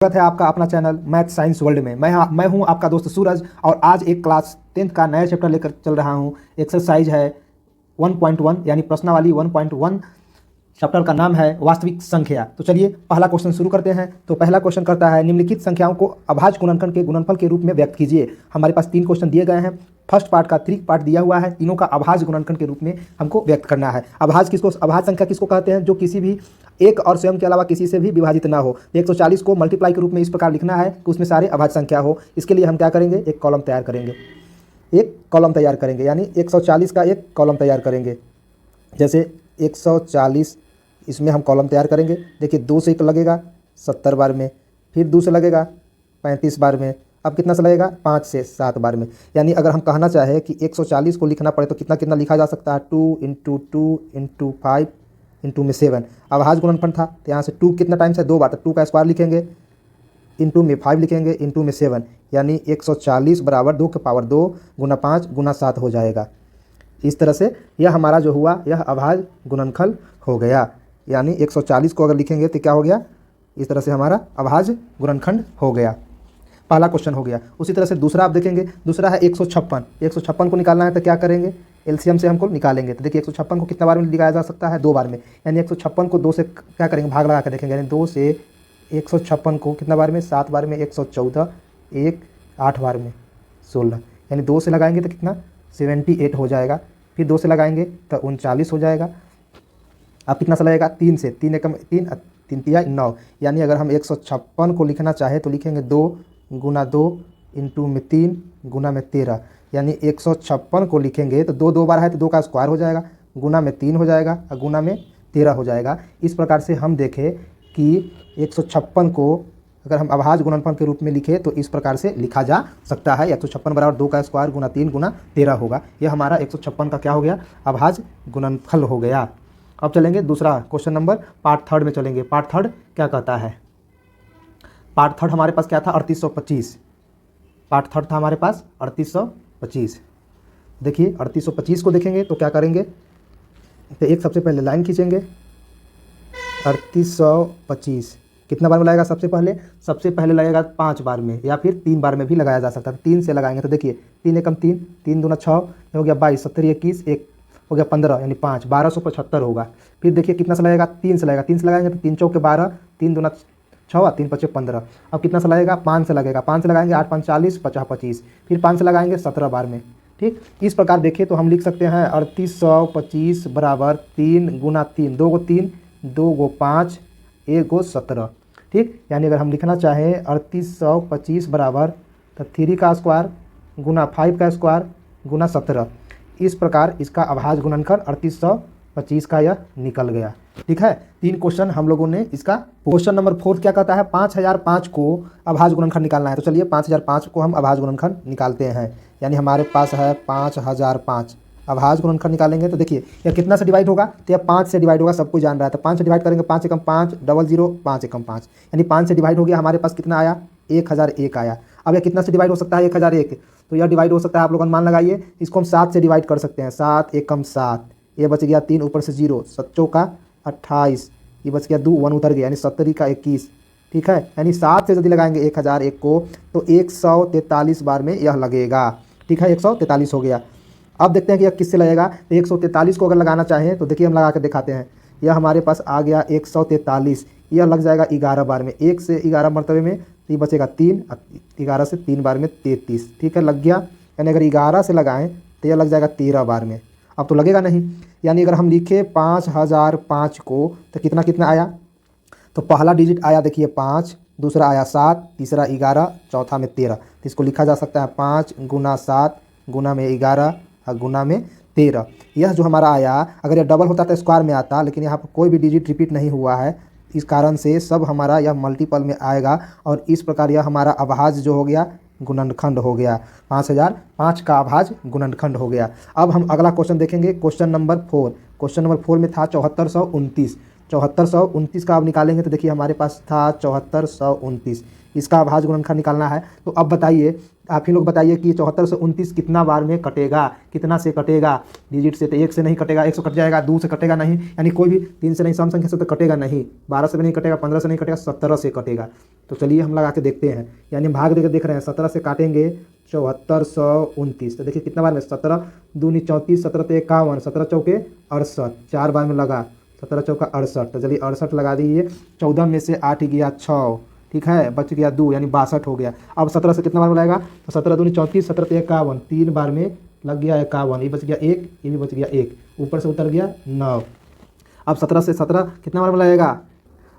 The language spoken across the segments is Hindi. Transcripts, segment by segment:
स्वागत है आपका अपना चैनल मैथ साइंस वर्ल्ड में। मैं हूं आपका दोस्त सूरज और आज एक क्लास 10th का नया चैप्टर लेकर चल रहा हूं। एक्सरसाइज है 1.1 यानी प्रश्नावली 1.1। चैप्टर का नाम है वास्तविक संख्या। तो चलिए पहला क्वेश्चन शुरू करते हैं। तो पहला क्वेश्चन करता है निम्नलिखित संख्याओं को अभाज्य गुणनखंड के गुणनफल के रूप में व्यक्त कीजिए। हमारे पास 3 क्वेश्चन दिए गए हैं। फर्स्ट पार्ट का 3 पार्ट दिया हुआ है, तीनों का अभाज्य गुणनखंड के रूप में हमको व्यक्त करना है। अभाज्य संख्या किसको कहते हैं? जो किसी भी एक और स्वयं के अलावा किसी से भी विभाजित ना हो। 140 को मल्टीप्लाई के रूप में इस प्रकार लिखना है कि उसमें सारे अभाज्य संख्या हो। इसके लिए हम क्या करेंगे? एक कॉलम तैयार करेंगे यानी 140 का एक कॉलम तैयार करेंगे। जैसे 140 इसमें हम कॉलम तैयार करेंगे। देखिए 2 से 1 लगेगा 70 बार में, फिर 2 से लगेगा 35 बार में, अब कितना से लगेगा? 5 से 7 बार में। यानी अगर हम कहना चाहें कि 140 को लिखना पड़े तो कितना कितना लिखा जा सकता है? 2 × 2 × 5 इंटू में 7। अभाज्य गुणनफल था तो यहाँ से 2 कितना टाइम्स है? 2 बार। तो 2 का स्क्वायर लिखेंगे, इंटू में 5 लिखेंगे, इंटू में 7 यानी 140 बराबर 2 के पावर 2 गुना 5 गुना 7 हो जाएगा। इस तरह से यह हमारा जो हुआ यह अभाज्य गुणनखल हो गया। यानी 140 को अगर लिखेंगे तो क्या हो गया? इस तरह से हमारा अभाज्य गुणनखंड हो गया। पहला क्वेश्चन हो गया। उसी तरह से दूसरा आप देखेंगे। दूसरा है 156। 156 को निकालना है तो क्या करेंगे? एलसीएम से हमको निकालेंगे। तो देखिए 156 को कितना बार में लिखाया जा सकता है? 2 बार में। यानी 156 को 2 से क्या करेंगे? भाग लगा कर देखेंगे। यानी 2 से 156 को कितना बार में? 7 बार में 114, 1 8 बार में 16। यानी 2 से लगाएंगे तो कितना? 78 हो जाएगा। फिर 2 से लगाएंगे तो 39 हो जाएगा। अब कितना सा लगेगा? 3 से 3 एकम 3 3 तिया 9। यानी अगर हम 156 को लिखना चाहे तो लिखेंगे 2 गुना 2 इंटू में 3 गुना में 13। यानी 156 को लिखेंगे तो 2 बार है तो 2 का स्क्वायर हो जाएगा, गुना में 3 हो जाएगा और गुना में 13 हो जाएगा। इस प्रकार से हम देखें कि 156 को अगर हम अभाज्य गुणनफल के रूप में लिखें तो इस प्रकार से लिखा जा सकता है। 156 बराबर 2 का स्क्वायर गुना 3 गुना 13 होगा। यह हमारा 156 का क्या हो गया? अभाज्य गुणनफल हो गया। अब चलेंगे दूसरा क्वेश्चन नंबर पार्ट 3 में चलेंगे। पार्ट 3 क्या कहता है? पार्ट 3 हमारे पास क्या था? 3825। पार्ट 3 था हमारे पास 3825। देखिए 3825 को देखेंगे तो क्या करेंगे? तो एक सबसे पहले लाइन खींचेंगे। 3825 कितना बार में लगेगा? सबसे पहले लगेगा 5 बार में या फिर 3 बार में भी लगाया जा सकता है। 3 से लगाएंगे तो देखिए 3 एकम 3, 3 दूना 6 हो गया 22, 70 21 1 हो गया 15 यानी 5 1275 होगा। फिर देखिए कितना से लगेगा? 3 से लगेगा। 3 से लगाएंगे तो 3 चौके 12, 3 दूना 6, 3 पचे 15। अब कितना से लगेगा? 5 से लगेगा। 5 से लगाएंगे 8 5 40, 50 25। फिर 5 से लगाएंगे 17 बार में। ठीक, इस प्रकार देखिए तो हम लिख सकते हैं 3825 बराबर 3 गुना 3, 2 गो 3, 2 गो 5, 1 गो 17। ठीक, यानी अगर हम लिखना चाहें 3825 बराबर तो 3 का स्क्वायर गुना 5 का स्क्वायर गुना 17। इस प्रकार इसका अभाज्य गुणनखंड 3825 का यह निकल गया। ठीक है, 3 क्वेश्चन हम लोगों ने इसका। क्वेश्चन नंबर 4 क्या कहता है? 5005 को अभाज्य गुणनखंड निकालना है। तो चलिए 5005 को हम अभाज्य गुणनखंड निकालते हैं। यानी हमारे पास है 5005 अभाज्य गुणनखंड निकालेंगे तो देखिए यह कितना से डिवाइड होगा? तो यह 5 से डिवाइड होगा, सबको जान रहा है। तो 5 से डिवाइड करेंगे, 5 एकम 5 00 5 एकम 5 यानी 5 से डिवाइड हो गया। हमारे पास कितना आया? 1001 आया। अब यह कितना से डिवाइड हो सकता है? 1001। तो यह डिवाइड हो सकता है, आप लोग अनुमान लगाइए। इसको हम 7 से डिवाइड कर सकते हैं। 7 एकम 7, ये बच गया 3 ऊपर से 0, 7 का 28, ये बच गया 2 1 उतर गया यानी 70 का 21। ठीक है, यानी 7 से यदि लगाएंगे 1001 को तो 143 बार में यह लगेगा। ठीक है, 143 हो गया। अब देखते हैं कि यह किससे लगेगा। तो 143 को अगर लगाना चाहें तो देखिए हम लगा कर दिखाते हैं। यह हमारे पास आ गया 143, यह लग जाएगा 11 बार में। 1 से 11 मरतबे में तो ये बचेगा 3, 11 से 3 बार में 33। ठीक है, लग गया। यानी अगर 11 से लगाएं तो यह लग जाएगा 13 बार में। अब तो लगेगा नहीं। यानी अगर हम लिखे 5005 को तो कितना कितना आया? तो पहला डिजिट आया देखिए 5, दूसरा आया 7, तीसरा 11, चौथा में 13। तो इसको लिखा जा सकता है 5 गुना 7 गुना में 11 और गुना में 13। यह जो हमारा आया, अगर यह डबल होता तो स्क्वायर में आता, लेकिन यहाँ पर कोई भी डिजिट रिपीट नहीं हुआ है। इस कारण से सब हमारा यह मल्टीपल में आएगा और इस प्रकार यह हमारा अभाज्य जो हो गया गुणनखंड हो गया। 5005 का अभाज्य गुणनखंड हो गया। अब हम अगला क्वेश्चन देखेंगे। Question number 4। क्वेश्चन नंबर 4 में था 7429। 7429 का अब निकालेंगे तो देखिए हमारे पास था 7429। इसका अभाज्य गुणनखंड निकालना है। तो अब बताइए, आप ही लोग बताइए कि 7429 कितना बार में कटेगा? कितना से कटेगा? डिजिट से तो 1 से नहीं कटेगा, 1 से कट जाएगा, 2 से कटेगा नहीं, यानी कोई भी 3 से नहीं, सम संख्या से तो कटेगा नहीं, 12 से भी नहीं कटेगा, 15 से नहीं कटेगा, 17 से कटेगा। तो चलिए हम लगा के देखते हैं, यानी भाग देकर देख रहे हैं। 17 से काटेंगे 7429, तो देखिए कितना बार में 17 दूनी 34, 17 तो 51, 17 चौके 68, 4 बार में लगा, 17 चौका 68, तो चलिए 68 लगा दीजिए। 14 में से 8 गया 6, ठीक है, बच गया 2 यानी 62 हो गया। अब 17 से कितना बार में लगेगा, तो 17 दूनी 34, 17 तो 51, 3 बार में लग गया 51, ये बच गया 1, ये भी बच गया 1, ऊपर से उतर गया 9। अब 17 से 17 कितना बार में लगेगा,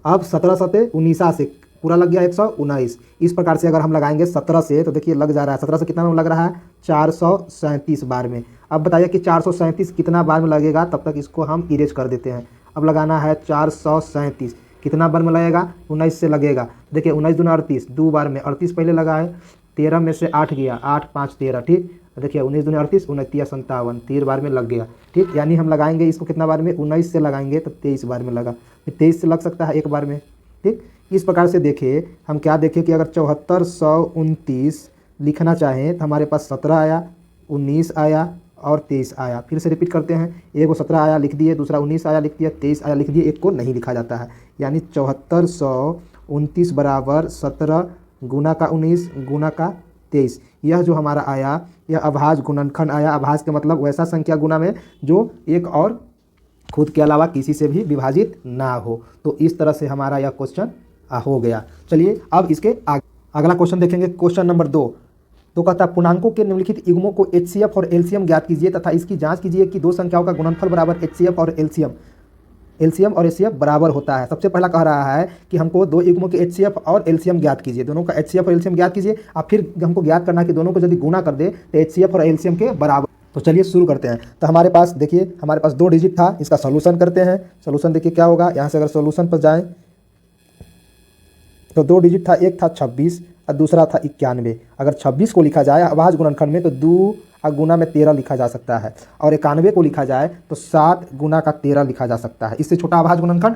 अब 17 सते 19 से पूरा लग गया 119। इस प्रकार से अगर हम लगाएंगे 17 से, तो देखिए लग जा रहा है, 17 से कितना बार में लग रहा है, 437 बार में। अब बताइए कि 437 कितना बार में लगेगा, तब तक इसको हम इरेज कर देते हैं। अब लगाना है 437 कितना बार में लगेगा, 19 से लगेगा। देखिए 19 दूना 38, 2 बार में 38 पहले लगा है, 13 में से 8 गया, 8 5 13, ठीक। देखिए 19 दूनी 38, 29 57, 3 बार में लग गया, ठीक। यानी हम लगाएंगे इसको कितना बार में, 19 से लगाएंगे तो 23 बार में लगा, 23 से लग सकता है 1 बार में, ठीक। इस प्रकार से देखिए हम क्या देखें कि अगर 7429 लिखना चाहें तो हमारे पास 17 आया, 19 आया और 23 आया। फिर से रिपीट करते हैं, एक को 17 आया लिख दिए, दूसरा 19 आया लिख दिया, 23 आया लिख दिए, एक को नहीं लिखा जाता है। यानी 7429 बराबर 17 गुना का 19 गुना का 23। यह जो हमारा आया यह अभाज्य गुणनखंड आया। अभाज्य का मतलब वैसा संख्या गुना में जो एक और खुद के अलावा किसी से भी विभाजित ना हो। तो इस तरह से हमारा यह क्वेश्चन हो गया। चलिए अब इसके अगला क्वेश्चन देखेंगे, क्वेश्चन नंबर 2। तो कहता है पूर्णांकों के निम्नलिखित युग्मों को HCF और एलसीएम ज्ञात कीजिए तथा इसकी जांच कीजिए कि दो संख्याओं का गुणनफल बराबर HCF और एलसीएम और HCF बराबर होता है। सबसे पहला कह रहा है कि हमको दो युग्मों के HCF और एलसीएम ज्ञात कीजिए, दोनों का HCF और एलसीएम ज्ञात कीजिए। अब फिर हमको ज्ञात करना है कि दोनों को यदि गुना कर दे तो HCF और एलसीएम के बराबर। तो चलिए शुरू करते हैं। तो हमारे पास देखिए, हमारे पास 2 डिजिट था, इसका सोल्यूशन करते हैं। सोल्यूशन देखिए क्या होगा, यहाँ से अगर सोल्यूशन पर जाएँ तो 2 डिजिट था, एक था 26 और दूसरा था 91। अगर 26 को लिखा जाए अभाज्य गुणनखंड में तो 2 गुना में 13 लिखा जा सकता है, और 91 को लिखा जाए तो 7 गुना का 13 लिखा जा सकता है। इससे छोटा अभाज्य गुणनखंड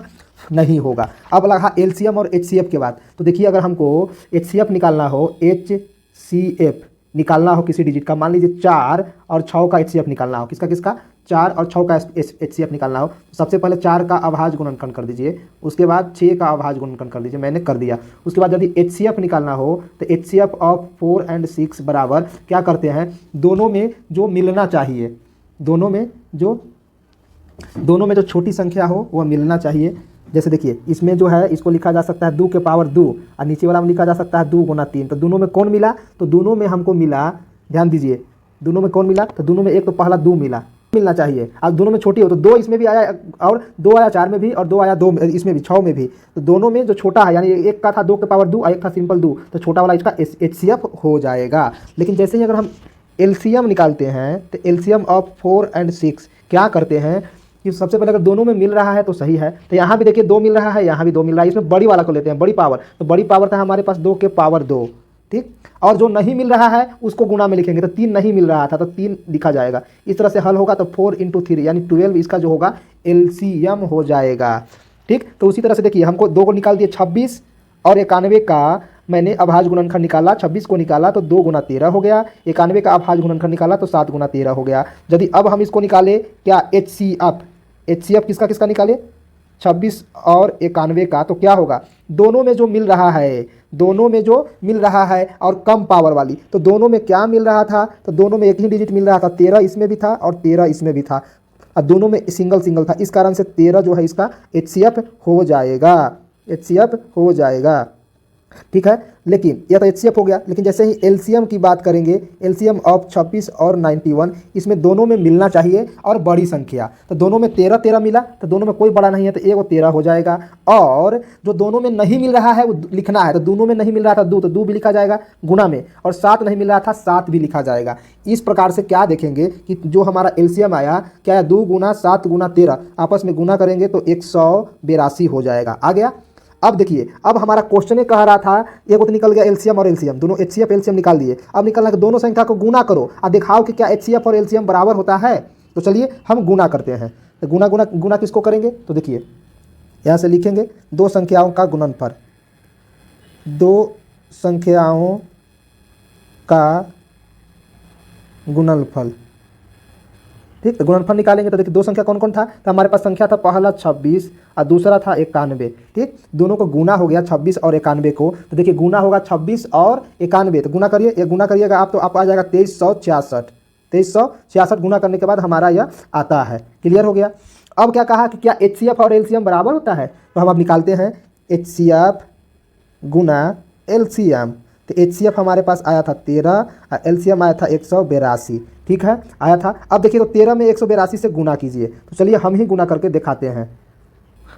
नहीं होगा। अब लगा एलसीएम और HCF के बाद, तो देखिए अगर हमको HCF निकालना हो, HCF निकालना हो किसी डिजिट का, मान लीजिए 4 और 6 का HCF निकालना हो, किसका किसका, 4 और 6 का HCF निकालना हो, तो सबसे पहले 4 का अभाज्य गुणनखंड कर दीजिए, उसके बाद 6 का अभाज्य गुणनखंड कर दीजिए, मैंने कर दिया। उसके बाद यदि HCF निकालना हो तो HCF ऑफ 4 और 6 बराबर क्या करते हैं, दोनों में जो मिलना चाहिए, दोनों में जो छोटी संख्या हो वह मिलना चाहिए। जैसे देखिए इसमें जो है इसको लिखा जा सकता है 2 के पावर 2 और नीचे वाला में लिखा जा सकता है 2 गुना 3। तो दोनों में कौन मिला, तो दोनों में हमको मिला, ध्यान दीजिए, दोनों में कौन मिला, तो दोनों में एक तो पहला 2 मिलना चाहिए। अब दोनों में छोटी हो तो 2 इसमें भी आया और 2 आया 4 में भी और 2 आया 2 इसमें भी, 6 में भी। तो दोनों में जो छोटा है, यानी एक का था 2 के पावर 2 और एक था सिंपल 2, तो छोटा वाला इसका HCF हो जाएगा। लेकिन जैसे ही अगर हम एलसीएम निकालते हैं तो एलसीएम ऑफ 4 और 6 क्या करते हैं कि सबसे पहले अगर दोनों में मिल रहा है तो सही है। तो यहाँ भी देखिए 2 मिल रहा है, यहाँ भी 2 मिल रहा है, इसमें बड़ी वाला को लेते हैं, बड़ी पावर। तो बड़ी पावर था हमारे पास 2 के पावर 2, ठीक। और जो नहीं मिल रहा है उसको गुना में लिखेंगे, तो 3 नहीं मिल रहा था तो 3 लिखा जाएगा। इस तरह से हल होगा तो 4 × 3 यानी 12 इसका जो होगा एलसीएम हो जाएगा, ठीक। तो उसी तरह से देखिए हमको 2 को निकाल दिए, 26 और 91 का मैंने अभाज्य गुणनखंड निकाला, 26 को निकाला तो 2 गुना 13 हो गया, 91 का अभाज्य गुणनखंड निकाला तो 7 गुना 13 हो गया। यदि अब हम इसको निकाले क्या, HCF किसका किसका निकाले, 26 और 91 का, तो क्या होगा, दोनों में जो मिल रहा है, दोनों में जो मिल रहा है और कम पावर वाली, तो दोनों में क्या मिल रहा था, तो दोनों में एक ही डिजिट मिल रहा था, 13 इसमें भी था और 13 इसमें भी था, और दोनों में सिंगल था। इस कारण से 13 जो है इसका HCF हो जाएगा, HCF हो जाएगा, ठीक है। लेकिन यह तो HCF हो गया, लेकिन जैसे ही एलसीएम की बात करेंगे, एलसीएम ऑफ 26 और 91, इसमें दोनों में मिलना चाहिए और बड़ी संख्या, तो दोनों में 13 मिला, तो दोनों में कोई बड़ा नहीं है तो एक 13 हो जाएगा। और जो दोनों में नहीं मिल रहा है वो लिखना है, तो दोनों में नहीं मिल रहा था 2, तो 2 भी लिखा जाएगा गुना में, और 7 नहीं मिल रहा था 7 भी लिखा जाएगा। इस प्रकार से क्या देखेंगे कि जो हमारा एलसीएम आया क्या है, 2 गुना 7 गुना 13, आपस में गुना करेंगे तो 182 हो जाएगा, आ गया। अब देखिए, अब हमारा क्वेश्चन कह रहा था, एक तो निकल गया एलसीएम और एलसीएम, दोनों HCF एलसीएम निकाल दिए। अब निकलना कि दोनों संख्या को गुना करो और दिखाओ कि क्या HCF और एलसीएम बराबर होता है। तो चलिए हम गुना करते हैं। तो गुना किसको करेंगे, तो देखिए यहाँ से लिखेंगे दो संख्याओं का गुणनफल, दो संख्याओं का गुणनफल, ठीक। तो गुणनफल निकालेंगे तो देखिए दो संख्या कौन कौन था, तो हमारे पास संख्या था पहला 26 और दूसरा था 91। ठीक, दोनों को गुना हो गया 26 और 91 को, तो देखिए गुना होगा 26 और 91, तो गुना करिए, ये गुना करिएगा आप तो आप आ जाएगा 2366। 2366 गुना करने के बाद हमारा यह आता है। क्लियर हो गया। अब क्या कहा कि क्या HCF और LCM बराबर होता है, तो हम अब निकालते हैं HCF गुना LCM। तो HCF हमारे पास आया था 13 और LCM आया था 182। ठीक है, आया था। अब देखिए तो 13 में 182 से गुना कीजिए, तो चलिए हम ही गुना करके दिखाते हैं।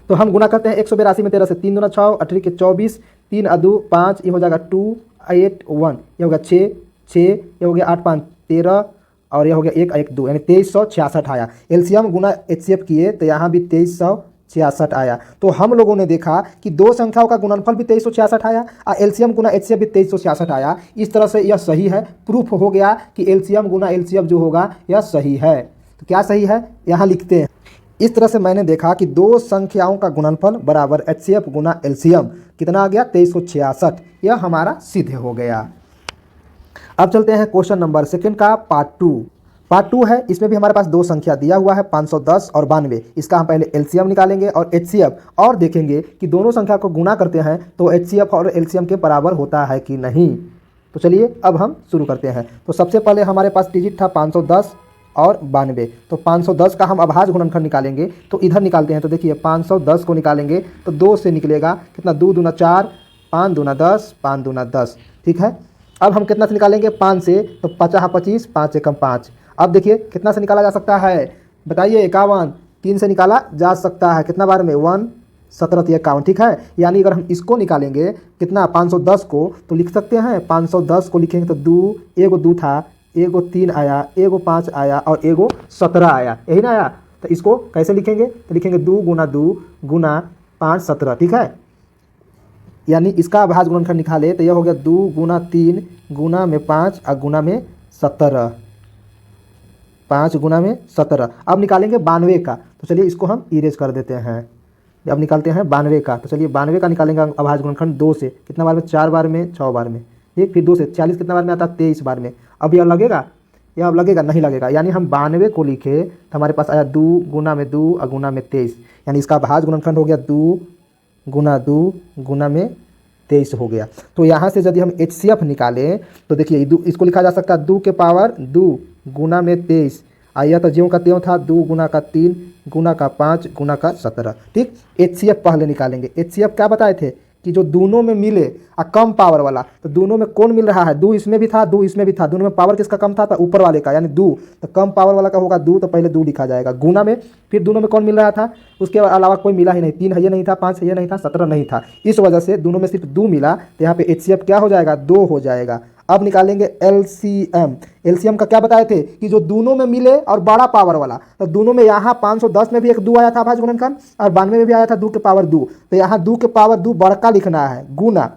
तो हम गुना करते हैं 182 में 13 से, 3 दूना 6, 18 के 24, 3 अदू 5, ये हो जाएगा 281, ये हो गया 6, ये हो गया 8 5 13 और ये हो गया 1 1 2, यानी 2366 आया। LCM गुना HCF किए तो यहाँ भी 2366 आया। तो हम लोगों ने देखा कि दो संख्याओं का गुणनफल भी 2366 आया और LCM गुना HCF भी 2366 आया। इस तरह से यह सही है, प्रूफ हो गया कि LCM गुना LCF जो होगा यह सही है। तो क्या सही है, यहाँ लिखते हैं। इस तरह से मैंने देखा कि दो संख्याओं का गुणनफल बराबर HCF गुना LCM कितना आ गया 2366, यह हमारा सिद्ध हो गया। अब चलते हैं क्वेश्चन नंबर 2 का पार्ट 2। पार्ट 2 है, इसमें भी हमारे पास दो संख्या दिया हुआ है 510 और 92। इसका हम पहले LCM निकालेंगे और HCF और देखेंगे कि दोनों संख्या को गुना करते हैं तो HCF और LCM के बराबर होता है कि नहीं। तो चलिए अब हम शुरू करते हैं। तो सबसे पहले हमारे पास डिजिट था 510 और 92। तो 510 का हम अभाज्य गुणनफल निकालेंगे, तो इधर निकालते हैं। तो देखिए 510 को निकालेंगे तो 2 से निकलेगा कितना, 2 दूना 4, 5 दूना 10, 5 दूना 10। ठीक है, अब हम कितना से निकालेंगे, 5 से, तो 50 25, 5 एकम 5। अब देखिए कितना से निकाला जा सकता है, बताइए 51, 3 से निकाला जा सकता है, कितना बार में, 1 17 51। ठीक है, यानी अगर हम इसको निकालेंगे कितना 510 को, तो लिख सकते हैं 510 को लिखेंगे तो 2, एगो 2 था, एगो 3 आया, एगो 5 आया और एगो 17 आया, यही ना आया। तो इसको कैसे लिखेंगे, तो लिखेंगे 2 गुना 2 गुना 5 17। ठीक है, यानी इसका अभाज्य गुणनफल निकाले तो यह हो गया 2 गुना 3 गुना में 5 और गुना में 17, 5 गुना में 17। अब निकालेंगे 92 का, तो चलिए इसको हम इरेज कर देते हैं। अब निकालते हैं 92 का, तो चलिए 92 का निकालेंगे अभाज्य गुणनफल 2 से, कितना बार में, 4 बार में, 6 बार में। ठीक, फिर 2 से 40 कितना बार में आता है, 23 बार में। अब यह लगेगा, यह अब लगेगा, नहीं लगेगा। यानी हम 92 को लिखे तो हमारे पास आया 2 गुना में 2 और गुना में 23, यानी इसका अभाज्य गुणनफल हो गया 2 गुना 2 गुना में 23 हो गया। तो यहाँ से यदि हम HCF निकालें तो देखिए इसको लिखा जा सकता है 2 के पावर 2 गुना में 23, आया तो ज्यों का त्यों था, 2 गुना का 3 गुना का 5 गुना का 17। ठीक, HCF पहले निकालेंगे। HCF क्या बताए थे कि जो दोनों में मिले और कम पावर वाला, तो दोनों में कौन मिल रहा है, 2 इसमें भी था, 2 इसमें भी था, दोनों में पावर किसका कम था, तो ऊपर वाले का, यानी 2, तो कम पावर वाला का होगा 2, तो पहले 2 लिखा जाएगा। गुना में फिर दोनों में कौन मिल रहा था, उसके अलावा कोई मिला ही नहीं, 3 है ये नहीं था, 5 है ये नहीं था, 17 नहीं था, इस वजह से दोनों में सिर्फ 2 मिला, तो यहाँ पे HCF क्या हो जाएगा, 2 हो जाएगा। अब निकालेंगे LCM। LCM का क्या बताए थे कि जो दोनों में मिले और बड़ा पावर वाला, तो दोनों में यहाँ 510 में भी एक 2 आया था अभाज्य गुणनफल और 92 में भी आया था 2 के पावर 2, तो यहाँ 2 के पावर 2 बड़का लिखना है, गुना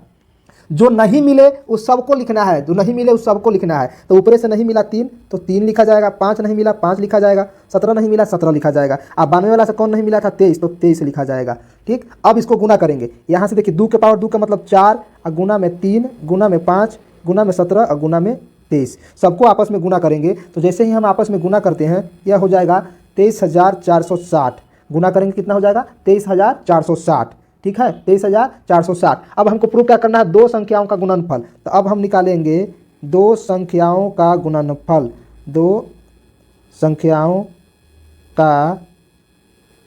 जो नहीं मिले उस सबको लिखना है, जो नहीं मिले उस सबको लिखना है। तो ऊपरे से नहीं मिला 3 तो 3 लिखा जाएगा, 5 नहीं मिला 5 लिखा जाएगा, 17 नहीं मिला 17 लिखा जाएगा। अब 92 वाला से कौन नहीं मिला था, 23, तो 23 लिखा जाएगा। ठीक, अब इसको गुना करेंगे, यहाँ से देखिए 2 के पावर 2 का मतलब 4 और गुना में 3 गुना में 5 गुना में 17 और गुना में 23, सबको आपस में गुना करेंगे। तो जैसे ही हम आपस में गुना करते हैं यह हो जाएगा 23,460, गुना करेंगे कितना हो जाएगा 23,460। ठीक है, 23,460। अब हमको प्रूव क्या करना है, दो संख्याओं का गुणनफल। तो अब हम निकालेंगे दो संख्याओं का गुणनफल, दो संख्याओं का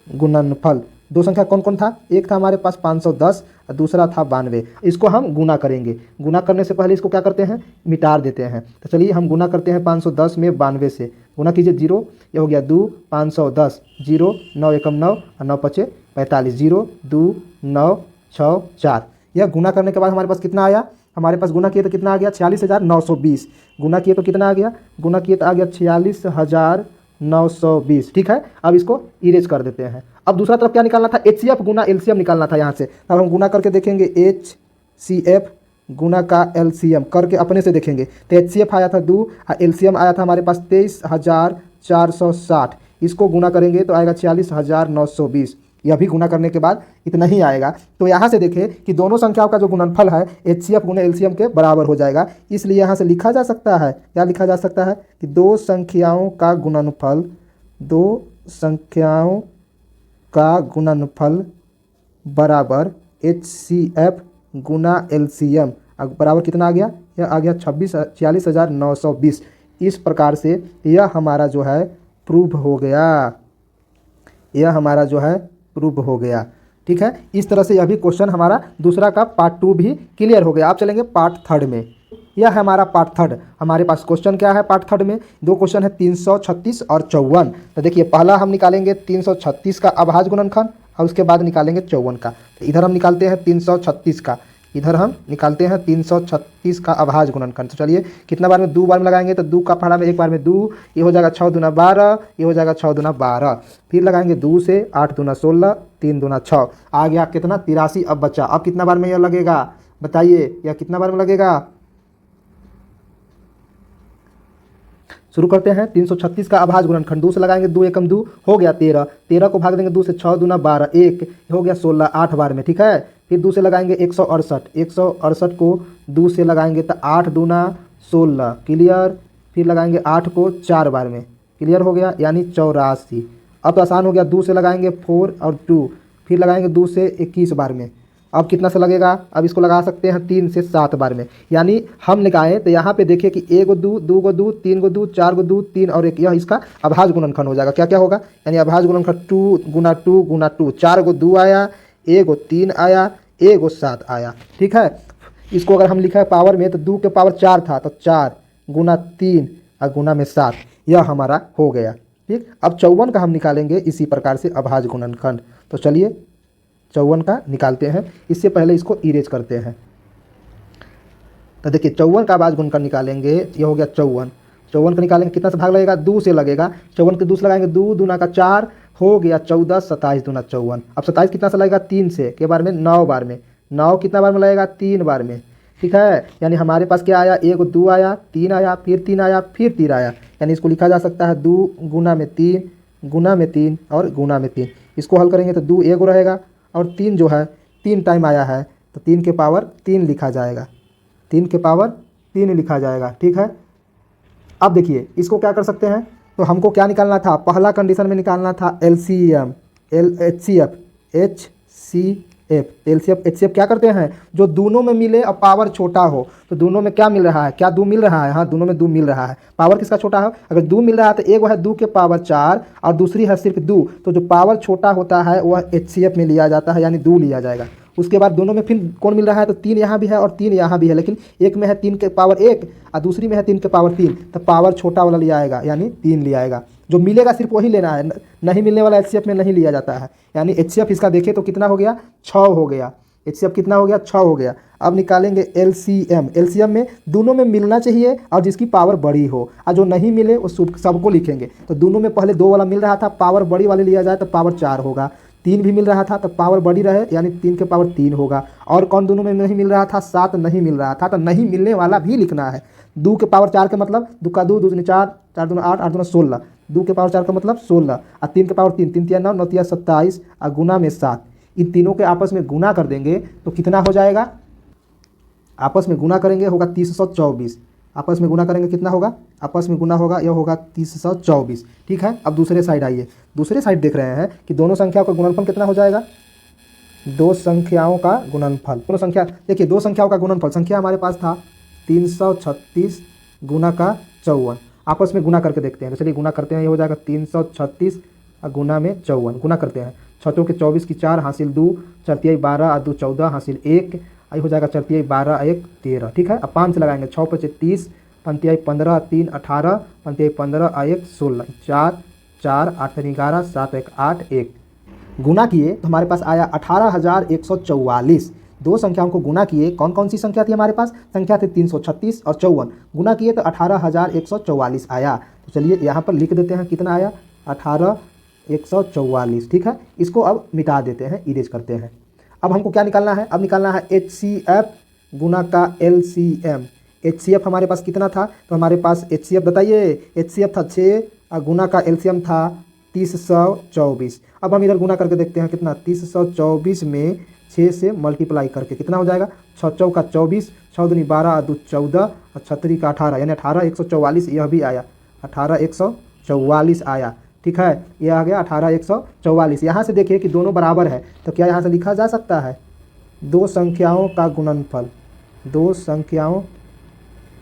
गुणनफल। दो संख्या कौन कौन था, एक था हमारे पास 510 और दूसरा था 92। इसको हम गुना करेंगे, गुना करने से पहले इसको क्या करते हैं, मिटार देते हैं। तो चलिए हम गुना करते हैं 510 में 92 से, गुना कीजिए 0, ये हो गया 2 510, 0 9 एकम 9 और 9 पचे 45, 0 2 9 6 4। यह गुना करने के बाद हमारे पास कितना आया, हमारे पास गुना किए तो कितना आ गया 46,920, गुना किए तो कितना आ गया, गुना किए तो आ गया 46,920। ठीक है, अब इसको इरेज कर देते हैं। अब दूसरा तरफ क्या निकालना था, HCF गुना LCM निकालना था यहाँ से। अब हम गुना करके देखेंगे, HCF गुना का LCM करके अपने से देखेंगे। तो HCF आया था 2 और LCM आया था हमारे पास 23,460। इसको गुना करेंगे तो आएगा 46,920। यह भी गुना करने के बाद इतना ही आएगा। तो यहाँ से देखें कि दोनों संख्याओं का जो गुणनफल है HCF गुना LCM के बराबर हो जाएगा। इसलिए यहाँ से लिखा जा सकता है, क्या लिखा जा सकता है कि दो संख्याओं का गुणनफल, दो संख्याओं का गुणनफल बराबर HCF गुना LCM बराबर कितना आ गया, यह आ गया 46,920। इस प्रकार से यह हमारा जो है प्रूफ हो गया, यह हमारा जो है प्रूफ हो गया। ठीक है, इस तरह से यह भी क्वेश्चन हमारा दूसरा का पार्ट 2 भी क्लियर हो गया। आप चलेंगे पार्ट 3 में। यह है हमारा पार्ट 3। हमारे पास क्वेश्चन क्या है पार्ट 3 में, दो क्वेश्चन है 336 और 54। तो देखिए पहला हम निकालेंगे 336 का अभाज्य गुणनखंड और उसके बाद निकालेंगे 54 का। तो इधर हम निकालते हैं 336 का, इधर हम निकालते हैं 336 का अभाज्य गुणनखंड। तो चलिए कितना बार में, 2 बार में लगाएंगे तो 2 का पहाड़ा में एक बार में 2, ये हो जाएगा 6 दूना 12, ये हो जाएगा 6 दूना 12। फिर लगाएंगे 2 से 8 दूना 16, 3 दूना 6, आ गया कितना 83। अब बचा, अब कितना बार में यह लगेगा बताइए, यह कितना बार में लगेगा। शुरू करते हैं 336 का अभाज्य गुणनखंड। 2 से लगाएंगे 2 एकम 2 हो गया 13, 13 को भाग देंगे 2 से 6 दूना 12, 1 हो गया 16, 8 बार में। ठीक है, फिर 2 से लगाएंगे 168, 168 को 2 से लगाएंगे तो 8 दूना 16 क्लियर। फिर लगाएंगे 8 को 4 बार में, क्लियर हो गया यानी 84। अब तो आसान हो गया, 2 से लगाएंगे 4 और 2, फिर लगाएंगे 2 से 21 बार में। अब कितना से लगेगा, अब इसको लगा सकते हैं 3 से 7 बार में। यानी हम लगाएं तो यहाँ पे देखिए कि 1 गो 2, 2 गो 2, 3 गो 2, 4 गो 2, 3 और 1, यह इसका अभाज्य गुणनखंड हो जाएगा। क्या क्या होगा, यानी अभाज्य गुणनखंड 2 गुना 2 गुना 2, 4 गो 2 आया, 1 गो 3 आया, 1 गो 7 आया। ठीक है, इसको अगर हम लिखा है पावर में तो 2 के पावर 4 था तो 4 गुना 3 और गुना में 7, यह हमारा हो गया। ठीक, अब 54 का हम निकालेंगे इसी प्रकार से अभाज्य गुणनखंड। तो चलिए 54 का निकालते हैं, इससे पहले इसको इरेज करते हैं। तो देखिए 54 का अभाज्य गुणनखंड निकालेंगे, ये हो गया 54। 54 का निकालेंगे कितना से भाग लगेगा, 2 से लगेगा। 54 के 2 से लगाएंगे 2 दूना का 4 हो गया 14, 27 दूना 54। अब 27 कितना से लगेगा 3 से के बार में 9 बार में, 9 कितना बार में लगेगा 3 बार में। ठीक है, यानी हमारे पास क्या आया, 1 2 आया, 3 आया, फिर 3 आया, फिर 3 आया। यानी इसको लिखा जा सकता है 2 गुना में 3 गुना में 3 और गुना में 3। इसको हल करेंगे तो 2 1 रहेगा और 3 जो है 3 टाइम आया है तो 3 के पावर 3 लिखा जाएगा, 3 के पावर 3 लिखा जाएगा। ठीक है, अब देखिए इसको क्या कर सकते हैं, तो हमको क्या निकालना था, पहला कंडीशन में निकालना था LCM HCF HCF क्या करते हैं, जो दोनों में मिले और पावर छोटा हो। तो दोनों में क्या मिल रहा है, क्या 2 मिल रहा है, हाँ दोनों में 2 मिल रहा है। पावर किसका छोटा है, अगर 2 मिल रहा है तो एक है 2 के पावर 4 और दूसरी है सिर्फ 2, तो जो पावर छोटा होता है वह HCF में लिया जाता है, यानी 2 लिया जाएगा। उसके बाद दोनों में फिर कौन मिल रहा है, तो 3 यहाँ भी है और 3 यहाँ भी है, लेकिन एक में है 3 के पावर 1 और दूसरी में है 3 के पावर 3, तो पावर छोटा वाला लिया आएगा यानी 3 लिया आएगा। जो मिलेगा सिर्फ वही लेना है, नहीं मिलने वाला HCF में नहीं लिया जाता है। यानी HCF इसका देखें तो कितना हो गया, 6 हो गया। HCF कितना हो गया, 6 हो गया। अब निकालेंगे LCM में दोनों में मिलना चाहिए और जिसकी पावर बड़ी हो, और जो नहीं मिले वो सबको लिखेंगे। तो दोनों में पहले 2 वाला मिल रहा था, पावर बड़ी वाले लिया जाए तो पावर 4 होगा। 3 भी मिल रहा था तो पावर बड़ी रहे यानी 3 के पावर 3 होगा। और कौन दोनों में नहीं मिल रहा था, 7 नहीं मिल रहा था, तो नहीं मिलने वाला भी लिखना है। 2 के पावर 4 का मतलब 2 का 2, 2 दूनी 4, 4 दूना 8, 8 दूना 16, 2 के पावर 4 का मतलब 16 और 3 के पावर 3, 3 तिया 9, 9 तिया 27 और गुना में 7। इन तीनों के आपस में गुना कर देंगे तो कितना हो जाएगा, आपस में गुना करेंगे होगा 324। आपस में गुना करेंगे कितना होगा, आपस में गुना होगा यह होगा 324। ठीक है, अब दूसरे साइड आइए, दूसरे साइड देख रहे हैं कि दोनों संख्याओं का गुणनफल कितना हो जाएगा, दो संख्याओं का गुणनफल। दोनों संख्या देखिए, दो संख्याओं का गुणनफल, संख्या हमारे पास था 336 गुना का 54, आपस में गुना करके देखते हैं। तो चलिए गुना करते हैं, ये हो जाएगा 336 गुना में 54, गुना करते हैं। 6 के 24 की 4 हासिल 2, 4 तिहाई 12 और 2 14 हासिल 1, आई हो जाएगा 4 तिहाई 12 1 13। ठीक है, अब 5 से लगाएंगे, 6 5 30, 5 तिहाई 15 3 18, 5 तिहाई 15 1 16, 4 4 8 11 7 1 8 1। गुना किए तो हमारे पास आया 18,144। दो संख्याओं को गुना किए, कौन कौन सी संख्या थी हमारे पास, संख्या थी 336 और 54, गुना किए तो 18,144 आया। तो चलिए यहाँ पर लिख देते हैं कितना आया, 18,144। ठीक है, इसको अब मिटा देते हैं, इरेज करते हैं। अब हमको क्या निकालना है, अब निकालना है HCF गुना का LCM। HCF हमारे पास कितना था, तो हमारे पास HCF बताइए, HCF था 6 और गुना का LCM था 324। अब हम इधर गुना करके देखते हैं कितना, 324 में 6 से मल्टीप्लाई करके कितना हो जाएगा, 6 चौका 24, 6 दूनी 12 और 2 14 और 6 का 18, यानी 18,144 यह भी आया, 18,144 आया। ठीक है। ये आ गया 18,144। यहाँ से देखिए कि दोनों बराबर है, तो क्या यहाँ से लिखा जा सकता है दो संख्याओं का गुणनफल, दो संख्याओं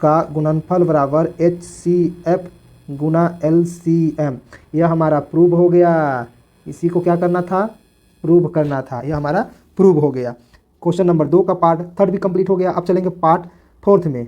का गुणनफल बराबर HCF गुना LCM। यह हमारा प्रूव हो गया। इसी को क्या करना था, प्रूव करना था। यह हमारा प्रूव हो गया। क्वेश्चन नंबर 2 का पार्ट 3 भी कंप्लीट हो गया। अब चलेंगे पार्ट 4 में।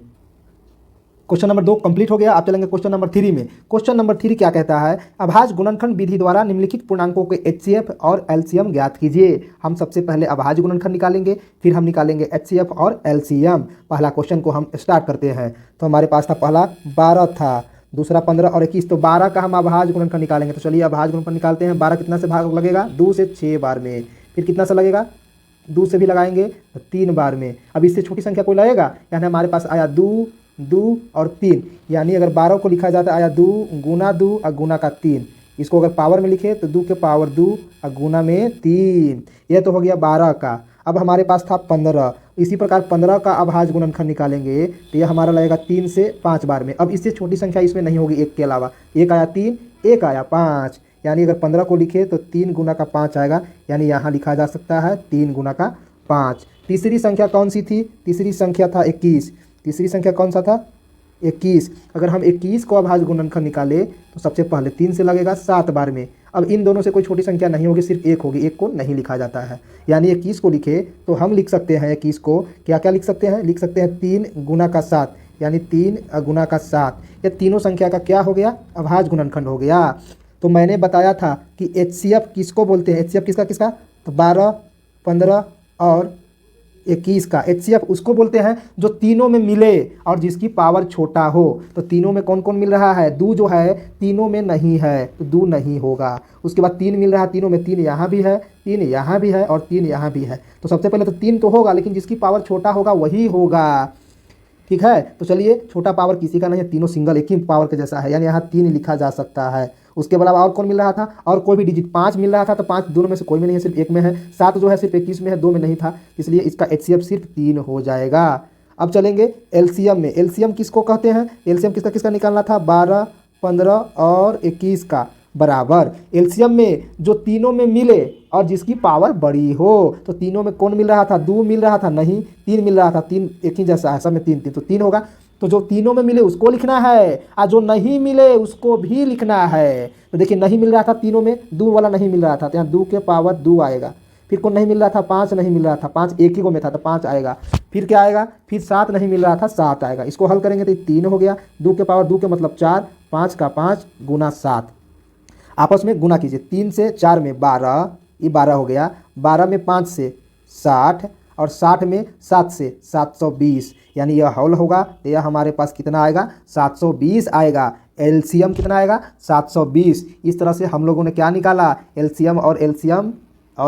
क्वेश्चन नंबर 2 कंप्लीट हो गया। अब चलेंगे क्वेश्चन नंबर 3 में। क्वेश्चन नंबर 3 क्या कहता है, अभाज्य गुणनखंड विधि द्वारा निम्नलिखित पूर्णांकों के HCF और LCM ज्ञात कीजिए। हम सबसे पहले अभाज्य गुणनखंड निकालेंगे, फिर हम निकालेंगे HCF और LCM। पहला क्वेश्चन को हम स्टार्ट करते हैं। तो हमारे पास था पहला 12 था, दूसरा 15 और 21, तो 12 का हम अभाज्य गुणनखंड निकालेंगे। तो चलिए अभाज्य गुणनखंड निकालते हैं। 12 कितना से भाग लगेगा, 2 से 6 बार में। फिर कितना से लगेगा, 2 से भी लगाएंगे तो 3 बार में। अब इससे छोटी संख्या कोई लगेगा, यानी हमारे पास आया 2 2 और 3, यानी अगर 12 को लिखा जाता है आया 2 गुना 2 और गुना का 3। इसको अगर पावर में लिखे तो 2 के पावर 2 और गुना में 3। यह तो हो गया 12 का। अब हमारे पास था 15। इसी प्रकार 15 का अभाज्य गुणनखंड निकालेंगे तो यह हमारा लगेगा 3 से 5 बार में। अब इससे छोटी संख्या इसमें नहीं होगी, एक के अलावा। एक आया 3, एक आया 5, यानी अगर 15 को लिखे तो 3 गुना का 5 आएगा, यानी यहाँ लिखा जा सकता है 3 गुना का 5। तीसरी संख्या कौन सी थी, तीसरी संख्या था 21। तीसरी संख्या कौन सा था, 21। अगर हम 21 को अभाज्य गुणनखंड निकाले तो सबसे पहले 3 से लगेगा 7 बार में। अब इन दोनों से कोई छोटी संख्या नहीं होगी, सिर्फ एक होगी, एक को नहीं लिखा जाता है। यानी 21 को लिखे तो हम लिख सकते हैं 21 को क्या क्या लिख सकते हैं, लिख सकते हैं 3 गुना का 7, यानी 3 गुना का 7। यह तीनों संख्या का क्या हो गया, अभाज्य गुणनखंड हो गया। तो मैंने बताया था कि HCF किसको बोलते हैं, HCF किसका किसका, तो 12, 15 और 21 का HCF उसको बोलते हैं जो तीनों में मिले और जिसकी पावर छोटा हो। तो तीनों में कौन कौन मिल रहा है, 2 जो है तीनों में नहीं है तो 2 नहीं होगा। उसके बाद 3 मिल रहा है तीनों में, 3 यहाँ भी है, 3 यहाँ भी है और 3 यहाँ भी है। तो सबसे पहले तो 3 तो होगा, लेकिन जिसकी पावर छोटा होगा वही होगा, ठीक है। तो चलिए छोटा पावर किसी का नहीं है, तीनों सिंगल एक ही पावर के जैसा है, यानी यहाँ 3 लिखा जा सकता है। उसके अलावा और कौन मिल रहा था, और कोई भी डिजिट 5 मिल रहा था, तो 5 दोनों में से कोई में नहीं है, सिर्फ एक में है। 7 जो है सिर्फ 21 में है, 2 में नहीं था, इसलिए इसका HCF सिर्फ 3 हो जाएगा। अब चलेंगे LCM में। LCM किसको कहते हैं, LCM किसका किसका निकालना था, 12, 15 और 21 का बराबर। LCM में जो तीनों में मिले और जिसकी पावर बड़ी हो। तो तीनों में कौन मिल रहा था, 2 मिल रहा था, नहीं 3 मिल रहा था, 3 एक ही जैसा है, सब में 3 3 तो 3 होगा। तो जो तीनों में मिले उसको लिखना है और जो नहीं मिले उसको भी लिखना है। तो देखिए नहीं मिल रहा था तीनों में, 2 वाला नहीं मिल रहा था, तो यहाँ 2 के पावर 2 आएगा। फिर कौन नहीं मिल रहा था, 5 नहीं मिल रहा था, 5 एक ही को में था तो 5 आएगा। फिर क्या आएगा, फिर 7 नहीं मिल रहा था, 7 आएगा। इसको हल करेंगे तो 3 हो गया, 2 के पावर 2 के मतलब 4, 5 का 5 गुना 7। आपस में गुना कीजिए, 3 से 4 में 12, ये 12 हो गया। 12 में 5 से 60 और 60 में 7 से 720, यानी यह हल होगा। तो यह हमारे पास कितना आएगा, 720 आएगा। LCM कितना आएगा, 720। इस तरह से हम लोगों ने क्या निकाला, LCM और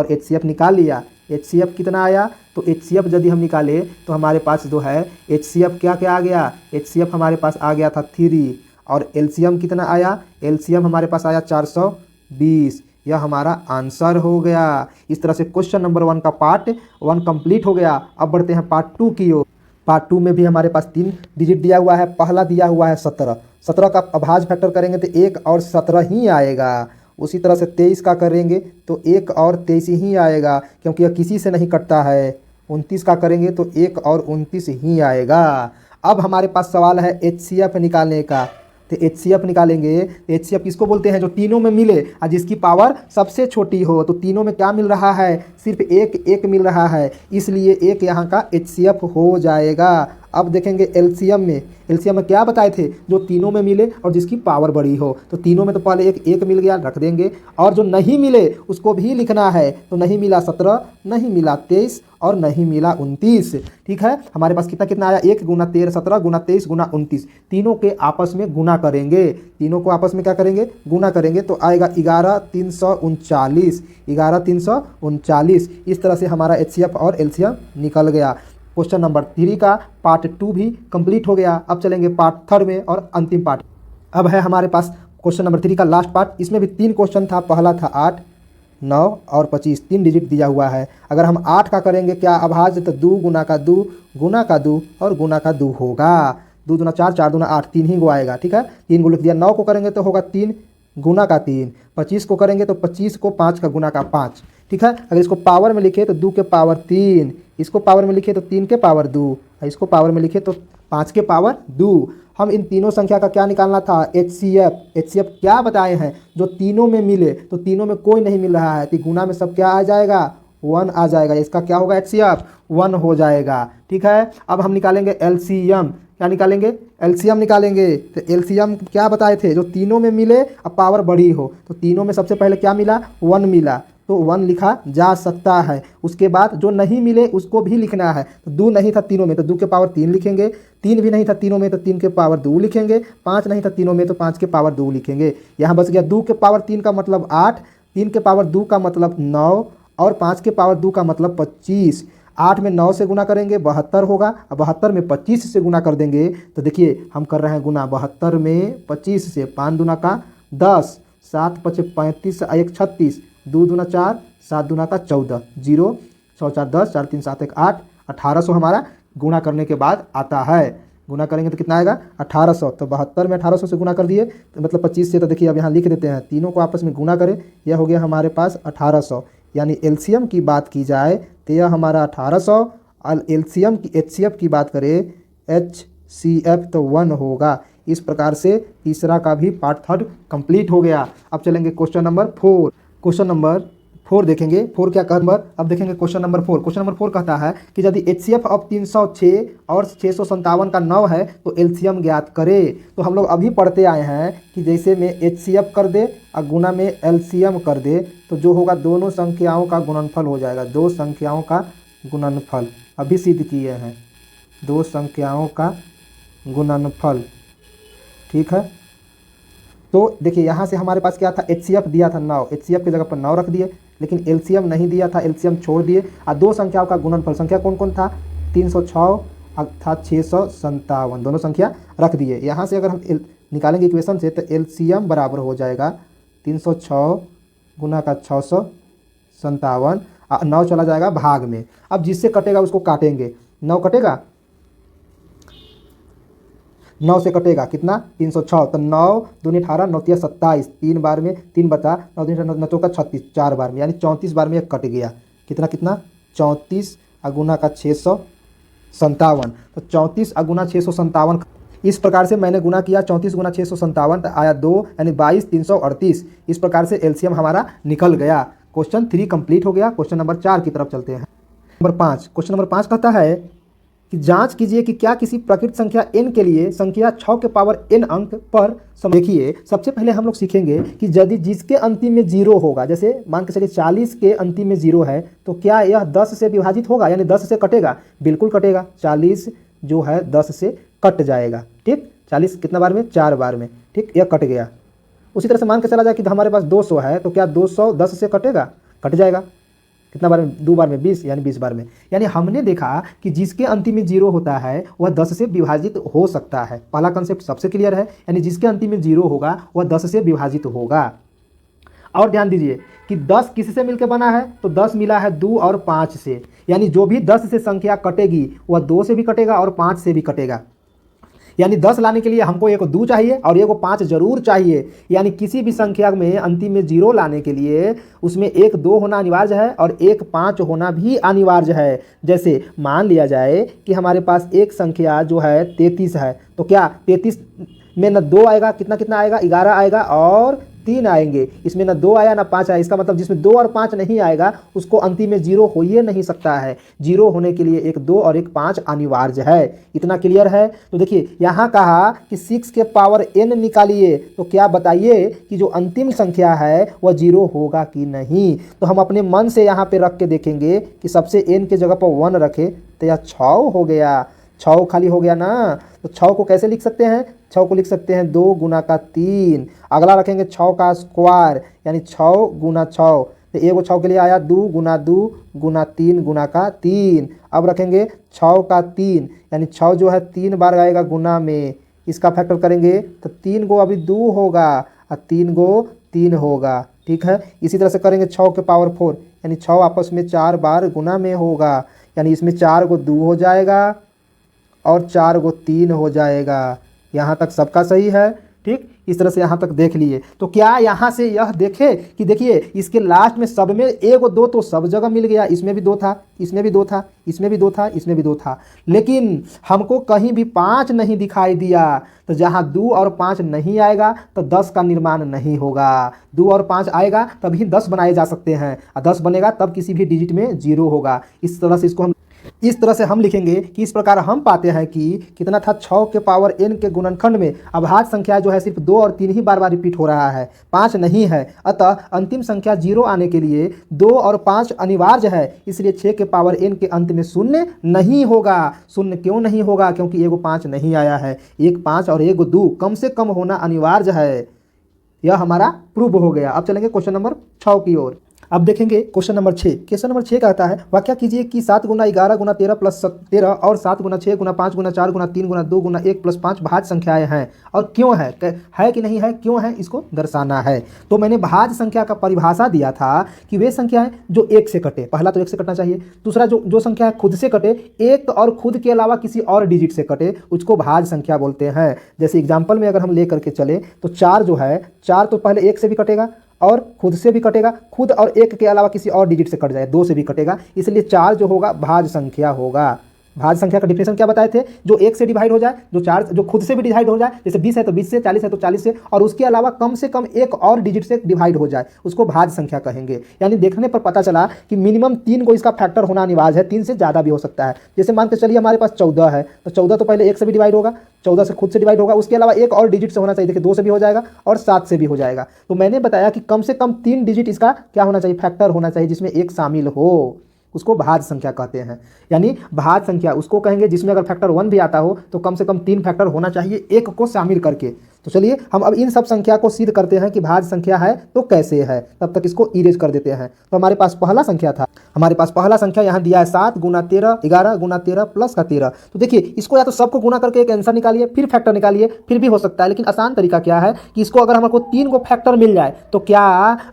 HCF निकाल लिया। HCF कितना आया, तो HCF यदि हम निकाले तो हमारे पास जो है HCF क्या क्या आ गया, HCF हमारे पास आ गया था 3 और LCM कितना आया, LCM हमारे पास आया 420। यह हमारा आंसर हो गया। इस तरह से क्वेश्चन नंबर 1 का पार्ट 1 कंप्लीट हो गया। अब बढ़ते हैं पार्ट 2 की ओर। पार्ट 2 में भी हमारे पास 3 डिजिट दिया हुआ है। पहला दिया हुआ है 17। 17 का अभाज्य फैक्टर करेंगे तो 1 और 17 ही आएगा। उसी तरह से 23 का करेंगे तो 1 और 23 ही आएगा, क्योंकि यह किसी से नहीं कटता है। 29 का करेंगे तो 1 और 29 ही आएगा। अब हमारे पास सवाल है HCF निकालने का। तो HCF निकालेंगे, HCF किसको बोलते हैं, जो तीनों में मिले और जिसकी पावर सबसे छोटी हो। तो तीनों में क्या मिल रहा है, सिर्फ एक मिल रहा है, इसलिए 1 यहाँ का HCF हो जाएगा। अब देखेंगे LCM में क्या बताए थे, जो तीनों में मिले और जिसकी पावर बड़ी हो। तो तीनों में तो पहले एक मिल गया, रख देंगे, और जो नहीं मिले उसको भी लिखना है। तो नहीं मिला 17, नहीं मिला 23 और नहीं मिला 29, ठीक है। हमारे पास कितना कितना आया, 1 गुना 13, 17 गुना 23 गुना 29। तीनों के आपस में गुना करेंगे, तीनों को आपस में क्या करेंगे, गुना करेंगे, तो आएगा 11,339, 11,339। इस तरह से हमारा HCF और LCM निकल गया। क्वेश्चन नंबर 3 का पार्ट 2 भी कंप्लीट हो गया। अब चलेंगे पार्ट 3 में और अंतिम पार्ट। अब है हमारे पास क्वेश्चन नंबर 3 का लास्ट पार्ट। इसमें भी 3 क्वेश्चन था। पहला था 8, 9 और 25, 3 डिजिट दिया हुआ है। अगर हम 8 का करेंगे क्या अभाज्य, तो 2 गुना का 2 गुना का 2 और गुना का 2 होगा। 2 दूना 4, 4 दूना 8, 3 ही गो आएगा, ठीक है। 3 को लिख दिया। 9 को करेंगे तो होगा 3 गुना का 3, 25 को करेंगे तो 25 को 5 का गुना का 5, ठीक है। अगर इसको पावर में लिखे तो 2 के पावर 3, इसको पावर में लिखे तो 3 के पावर 2, और इसको पावर में लिखे तो 5 के पावर 2। हम इन तीनों संख्या का क्या निकालना था, HCF। HCF क्या बताए हैं, जो तीनों में मिले, तो तीनों में कोई नहीं मिल रहा है तो गुना में सब क्या आ जाएगा, 1 आ जाएगा। इसका क्या होगा, HCF 1 हो जाएगा, ठीक है। अब हम निकालेंगे LCM। क्या निकालेंगे, LCM निकालेंगे। तो LCM क्या बताए थे, जो तीनों में मिले अब पावर बड़ी हो, तो तीनों में सबसे पहले क्या मिला, 1 मिला, तो 1 लिखा जा सकता है। उसके बाद जो नहीं मिले उसको भी लिखना है। तो 2 नहीं था तीनों में तो 2 के पावर 3 लिखेंगे, 3 भी नहीं था तीनों में तो 3 के पावर 2 लिखेंगे, 5 नहीं था तीनों में तो 5 के पावर 2 लिखेंगे। यहाँ बच गया 2 के पावर 3 का मतलब 8, 3 के पावर 2 का मतलब 9, और 5 के पावर 2 का मतलब 25। 8 में 9 से गुना करेंगे 72 होगा, और 72 में 25 से गुना कर देंगे तो देखिए हम कर रहे हैं गुना 72 में 25 से, 5 दूना का 10, 7 पचे 35, 1 36, 2 दूना 4, 7 दूना का 14, 0 6 4 10, 4 3 7 1 8, 1800 हमारा गुना करने के बाद आता है। गुना करेंगे तो कितना आएगा, 1800। तो 72 में 1800 से गुना कर दिए तो मतलब 25 से, तो देखिए अब यहाँ लिख देते हैं, तीनों को आपस में गुना करें, यह हो गया हमारे पास 1800। यानी LCM की बात की जाए तो यह हमारा 1800, और LCM की HCF की बात करें HCF तो 1 होगा। इस प्रकार से तीसरा का भी पार्ट 3 कंप्लीट हो गया। अब चलेंगे क्वेश्चन नंबर 4। क्वेश्चन नंबर 4 देखेंगे, 4 क्या नंबर, अब देखेंगे क्वेश्चन नंबर 4। क्वेश्चन नंबर 4 कहता है कि यदि HCF ऑफ 306 और 657 का 9 है तो LCM ज्ञात करे। तो हम लोग अभी पढ़ते आए हैं कि जैसे में HCF कर दे और गुना में LCM कर दे तो जो होगा दोनों संख्याओं का गुणनफल हो जाएगा। दो संख्याओं का गुणनफल अभी सिद्ध किए हैं, दो संख्याओं का गुणनफल, ठीक है। तो देखिए यहाँ से हमारे पास क्या था, HCF दिया था 9, HCF की जगह पर 9 रख दिए, लेकिन LCM नहीं दिया था, LCM छोड़ दिए। और दो संख्याओं का गुणनफल, संख्या कौन कौन था, 306 था 657, दोनों संख्या रख दिए। यहाँ से अगर हम निकालेंगे इक्वेशन से तो LCM बराबर हो जाएगा 306 गुना का 657, 9 चला जाएगा भाग में। अब जिससे कटेगा उसको काटेंगे, 9 कटेगा, 9 से कटेगा कितना, 306, तो 9 दूनी 18, 9 तिया 27, 3 बार में 3 बचा, 9 दूनी 9 चौका 36, 4 बार में, यानी 34 बार में एक कट गया। कितना कितना, 34 गुना का 657, तो 34 गुना 657। इस प्रकार से मैंने गुना किया, 34 गुना 657 आया 2, यानी 22 338। इस प्रकार से LCM हमारा निकल गया। क्वेश्चन 3 कंप्लीट हो गया। क्वेश्चन नंबर 4 की तरफ चलते हैं। नंबर 5, क्वेश्चन नंबर 5 कहता है कि जांच कीजिए कि क्या किसी प्रकृत संख्या n के लिए संख्या 6 के पावर n अंक पर देखिए सबसे पहले हम लोग सीखेंगे कि यदि जिसके अंतिम में 0 होगा, जैसे मान के चलिए 40 के अंतिम में 0 है तो क्या यह 10 से विभाजित होगा, यानी 10 से कटेगा, बिल्कुल कटेगा। 40 जो है 10 से कट जाएगा, ठीक। 40 कितना बार में, 4 बार में, ठीक, यह कट गया। उसी तरह से मान के चला जाए कि हमारे पास 200 है तो क्या 200 10 से कटेगा, कट जाएगा। कितना बार में, 2 बार में 20, यानी 20 बार में। यानी हमने देखा कि जिसके अंतिम में 0 होता है वह 10 से विभाजित हो सकता है। पहला कंसेप्ट सबसे क्लियर है, यानी जिसके अंतिम में 0 होगा वह 10 से विभाजित होगा। और ध्यान दीजिए कि 10 किससे मिलकर बना है, तो 10 मिला है 2 और 5 से, यानी जो भी 10 से संख्या कटेगी वह 2 से भी कटेगा और 5 से भी कटेगा। यानी 10 लाने के लिए हमको एक 2 चाहिए और एक 5 जरूर चाहिए। यानी किसी भी संख्या में अंतिम में 0 लाने के लिए उसमें एक 2 होना अनिवार्य है और एक 5 होना भी अनिवार्य है। जैसे मान लिया जाए कि हमारे पास एक संख्या जो है 33 है, तो क्या 33 में न 2 आएगा, कितना कितना आएगा, 11 आएगा और 3 आएंगे। इसमें ना 2 आया ना 5 आया, इसका मतलब जिसमें 2 और 5 नहीं आएगा उसको अंतिम में 0 हो ही नहीं सकता है। 0 होने के लिए एक 2 और एक 5 अनिवार्य है। इतना क्लियर है। तो देखिए यहाँ कहा कि 6 के पावर n निकालिए, तो क्या बताइए कि जो अंतिम संख्या है वह 0 होगा कि नहीं। तो हम अपने मन से यहाँ पे रख के देखेंगे कि सबसे n के जगह पर 1 रखे तो यह 6 हो गया, 6 खाली हो गया ना। तो 6 को कैसे लिख सकते हैं, 6 को लिख सकते हैं 2 गुना का 3। अगला रखेंगे 6 का स्क्वायर, यानी 6 गुना 6, तो एगो 6 के लिए आया 2 गुना 3 गुना का 3। अब रखेंगे 6 का 3, यानी 6 जो है 3 बार आएगा गुना में, इसका फैक्टर करेंगे तो 3 गो अभी 2 होगा और 3 गो 3 होगा, ठीक है। इसी तरह से करेंगे 6 के पावर 4, यानी 6 आपस में 4 बार गुना में होगा, यानी इसमें 4 गो 2 हो जाएगा और 4 गो 3 हो जाएगा। यहाँ तक सबका सही है। ठीक, इस तरह से यहाँ तक देख लिए। तो क्या यहाँ से यह देखे कि देखिए इसके लास्ट में सब में एक और दो तो सब जगह मिल गया, इसमें भी दो था, इसमें भी दो था, इसमें भी दो था, इसमें भी दो था, लेकिन हमको कहीं भी 5 नहीं दिखाई दिया। तो जहाँ 2 और 5 नहीं आएगा तो 10 का निर्माण नहीं होगा। 2 और 5 आएगा तभी 10 बनाए जा सकते हैं, और 10 बनेगा तब किसी भी डिजिट में 0 होगा। इस तरह से हम लिखेंगे कि इस प्रकार हम पाते हैं कि कितना था, 6 के पावर n के गुणनखंड में अभाज्य संख्या जो है सिर्फ 2 और 3 ही बार बार रिपीट हो रहा है, 5 नहीं है। अतः अंतिम संख्या 0 आने के लिए 2 और 5 अनिवार्य है, इसलिए 6 के पावर n के अंत में शून्य नहीं होगा। शून्य क्यों नहीं होगा? क्योंकि एगो 5 नहीं आया है, एक 5 और एगो 2 कम से कम होना अनिवार्य है। यह हमारा प्रूव हो गया। अब चलेंगे क्वेश्चन नंबर 6 की ओर। अब देखेंगे क्वेश्चन नंबर 6। क्वेश्चन नंबर 6 कहता है, व्याख्या कीजिए कि 7 गुना 11 गुना 13 प्लस 13 और 7 गुना 6 गुना 5 गुना 4 गुना 3 गुना 2 गुना 1 प्लस 5 भाज्य संख्याएं हैं और क्यों है कि नहीं है, क्यों है, इसको दर्शाना है। तो मैंने भाज्य संख्या का परिभाषा दिया था कि वे संख्याएं जो 1 से कटे, पहला तो 1 से कटना चाहिए, दूसरा जो संख्या है खुद से कटे, एक और खुद के अलावा किसी और डिजिट से कटे, उसको भाज्य संख्या बोलते हैं। जैसे एग्जाम्पल में अगर हम ले करके चले तो 4 जो है, 4 तो पहले 1 से भी कटेगा और खुद से भी कटेगा, खुद और 1 के अलावा किसी और डिजिट से कट जाए, 2 से भी कटेगा, इसलिए 4 जो होगा भाज्य संख्या होगा। भाज्य संख्या का डिफिनेशन क्या बताए थे? जो 1 से डिवाइड हो जाए, जो खुद से भी डिवाइड हो जाए, जैसे 20 है तो 20 से, 40 है तो 40 से, और उसके अलावा कम से कम एक और डिजिट से डिवाइड हो जाए, उसको भाज्य संख्या कहेंगे। यानी देखने पर पता चला कि मिनिमम 3 को इसका फैक्टर होना अनिवार्य है, 3 से ज़्यादा भी हो सकता है। जैसे मान के चलिए हमारे पास 14 है, तो 14 तो पहले 1 से भी डिवाइड होगा, 14 से खुद से डिवाइड होगा, उसके अलावा एक और डिजिट से होना चाहिए। देखिए 2 से भी हो जाएगा और 7 से भी हो जाएगा। तो मैंने बताया कि कम से कम 3 डिजिट इसका क्या होना चाहिए, फैक्टर होना चाहिए, जिसमें 1 शामिल हो, उसको भाज्य संख्या कहते हैं। यानी भाज्य संख्या उसको कहेंगे जिसमें अगर फैक्टर 1 भी आता हो तो कम से कम 3 फैक्टर होना चाहिए, 1 को शामिल करके। तो चलिए हम अब इन सब संख्या को सिद्ध करते हैं कि भाज्य संख्या है तो कैसे है, तब तक इसको इरेज कर देते हैं। तो हमारे पास पहला संख्या था, हमारे पास पहला संख्या यहाँ दिया है 7 गुना 13 11 गुना 13 प्लस का 13। तो देखिए इसको या तो सबको गुना करके एक आंसर निकालिए, फिर फैक्टर निकालिए, फिर भी हो सकता है, लेकिन आसान तरीका क्या है कि इसको अगर हमको 3 को फैक्टर मिल जाए तो क्या,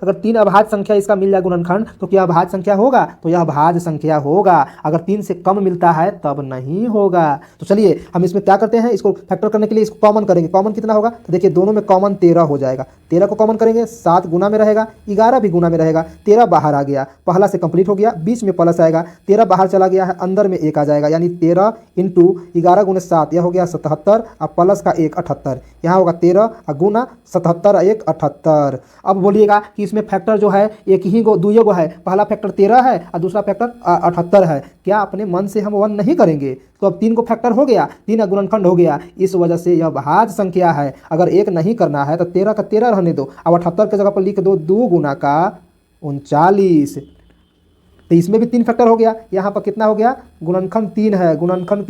अगर 3 अभाज्य संख्या इसका मिल जाए गुणनखंड, तो क्या भाज्य संख्या होगा? तो यह भाज्य संख्या होगा। अगर 3 से कम मिलता है तब नहीं होगा। तो चलिए हम इसमें क्या करते हैं, इसको फैक्टर करने के लिए इसको कॉमन करेंगे। कॉमन कितना होगा? तो देखिए दोनों में कॉमन 13 हो जाएगा, 13 को कॉमन करेंगे, 7 गुना में रहेगा, 11 भी गुना में रहेगा, 13 बाहर आ गया, पहला से कंप्लीट हो गया, बीच में प्लस आएगा, 13 बाहर चला गया है, अंदर में 1 आ जाएगा, यानी 13 इंटू 11 गुना 7, यह हो गया 77 और प्लस का 1 78, यहाँ होगा 13 गुना 77 और 1 78। अब बोलिएगा कि इसमें फैक्टर जो है एक ही गो दुइयो गो है, पहला फैक्टर 13 है और दूसरा फैक्टर 78 है, क्या अपने मन से हम 1 नहीं करेंगे? तो अब 3 को फैक्टर हो गया, 3 गुणनखंड हो गया, इस वजह से यह भाज्य संख्या है। अगर 1 नहीं करना है तो 13 का 13 रहने दो, अब 78 के जगह पर लिख दो 2 गुना का 39। तो इसमें भी 3 फैक्टर हो गया, यहाँ पर कितना हो गया? गुणनखंड 3 है, गुणनखंड